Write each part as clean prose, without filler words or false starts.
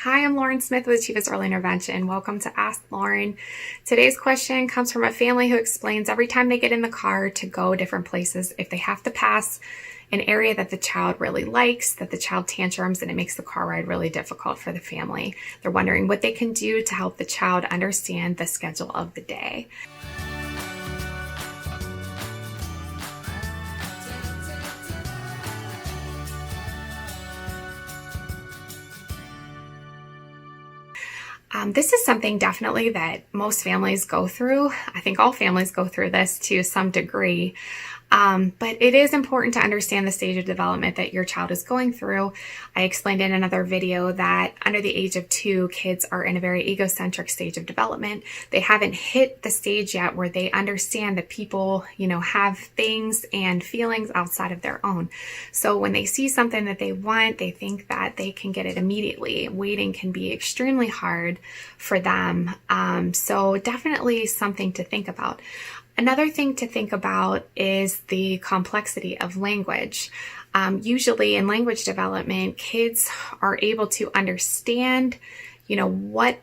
Hi, I'm Lauren Smith with Achieva's Early Intervention. Welcome to Ask Lauren. Today's question comes from a family who explains every time they get in the car to go different places, if they have to pass an area that the child really likes, that the child tantrums, and it makes the car ride really difficult for the family. They're wondering what they can do to help the child understand the schedule of the day. This is something definitely that most families go through. I think all families go through this to some degree. But it is important to understand the stage of development that your child is going through. I explained in another video that under the age of 2, kids are in a very egocentric stage of development. They haven't hit the stage yet where they understand that people, have things and feelings outside of their own. So when they see something that they want, they think that they can get it immediately. Waiting can be extremely hard for them. So definitely something to think about. Another thing to think about is the complexity of language. Usually in language development, kids are able to understand, what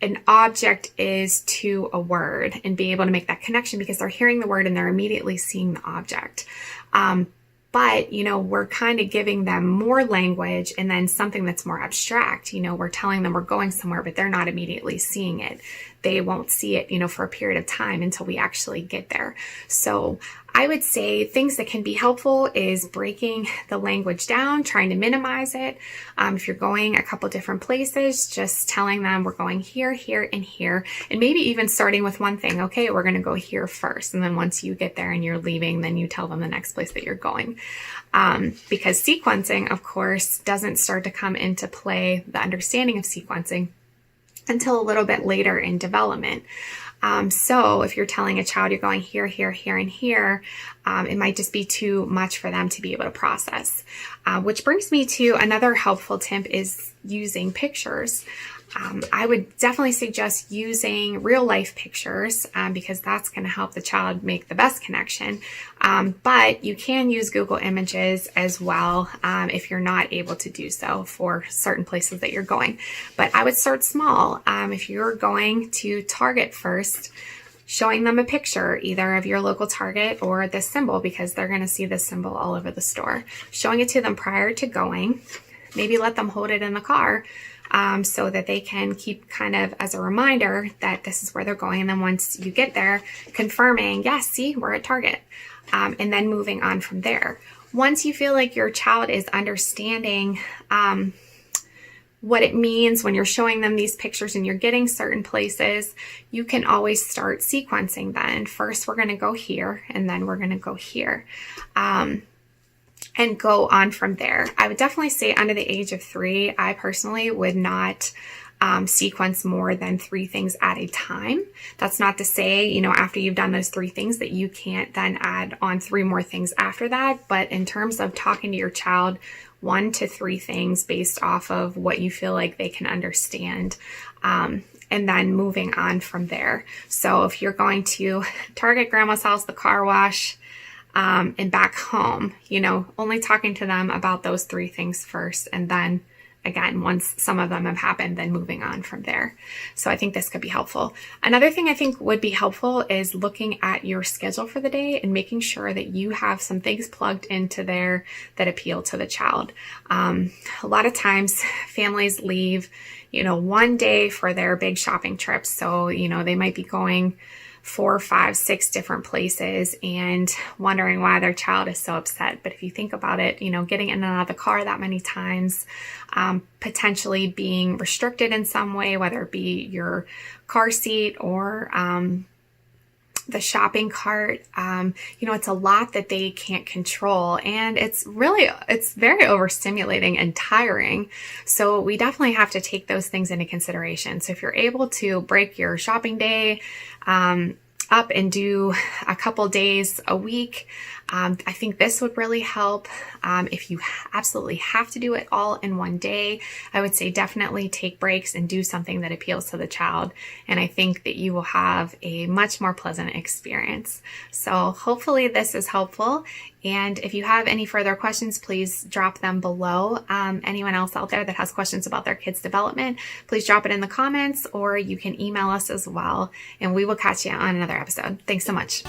an object is to a word and be able to make that connection because they're hearing the word and they're immediately seeing the object. But, we're kind of giving them more language and then something that's more abstract. We're telling them we're going somewhere, but they're not immediately seeing it. They won't see it, for a period of time until we actually get there. So I would say things that can be helpful is breaking the language down, trying to minimize it. If you're going a couple different places, just telling them we're going here, here, and here, and maybe even starting with one thing. Okay, we're going to go here first. And then once you get there and you're leaving, then you tell them the next place that you're going. Because sequencing, of course, doesn't start to come into play, the understanding of sequencing, until a little bit later in development. So if you're telling a child you're going here, here, here, and here, it might just be too much for them to be able to process. Which brings me to another helpful tip is using pictures. I would definitely suggest using real life pictures because that's going to help the child make the best connection. But you can use Google Images as well if you're not able to do so for certain places that you're going. But I would start small. If you're going to Target first, showing them a picture either of your local Target or this symbol because they're going to see this symbol all over the store. Showing it to them prior to going, maybe let them hold it in the car. So that they can keep kind of as a reminder that this is where they're going. And then once you get there, confirming, yes, see, we're at Target. And then moving on from there. Once you feel like your child is understanding what it means when you're showing them these pictures and you're getting certain places, you can always start sequencing then. First, we're going to go here, and then we're going to go here. And go on from there. I would definitely say under the age of 3, I personally would not sequence more than 3 things at a time. That's not to say, after you've done those 3 things that you can't then add on 3 more things after that. But in terms of talking to your child, 1 to 3 things based off of what you feel like they can understand. And then moving on from there. So if you're going to Target, Grandma's house, the car wash, and back home, only talking to them about those 3 things first. And then again, once some of them have happened, then moving on from there. So I think this could be helpful. Another thing I think would be helpful is looking at your schedule for the day and making sure that you have some things plugged into there that appeal to the child. A lot of times families leave, one day for their big shopping trips. So, they might be going 4, 5, 6 different places and wondering why their child is so upset. But if you think about it, getting in and out of the car that many times, potentially being restricted in some way, whether it be your car seat or the shopping cart, it's a lot that they can't control. And it's very overstimulating and tiring. So we definitely have to take those things into consideration. So if you're able to break your shopping day, up and do a couple days a week, I think this would really help. If you absolutely have to do it all in one day, I would say definitely take breaks and do something that appeals to the child. And I think that you will have a much more pleasant experience. So hopefully this is helpful. And if you have any further questions, please drop them below. Anyone else out there that has questions about their kids' development, please drop it in the comments, or you can email us as well. And we will catch you on another episode. Thanks so much.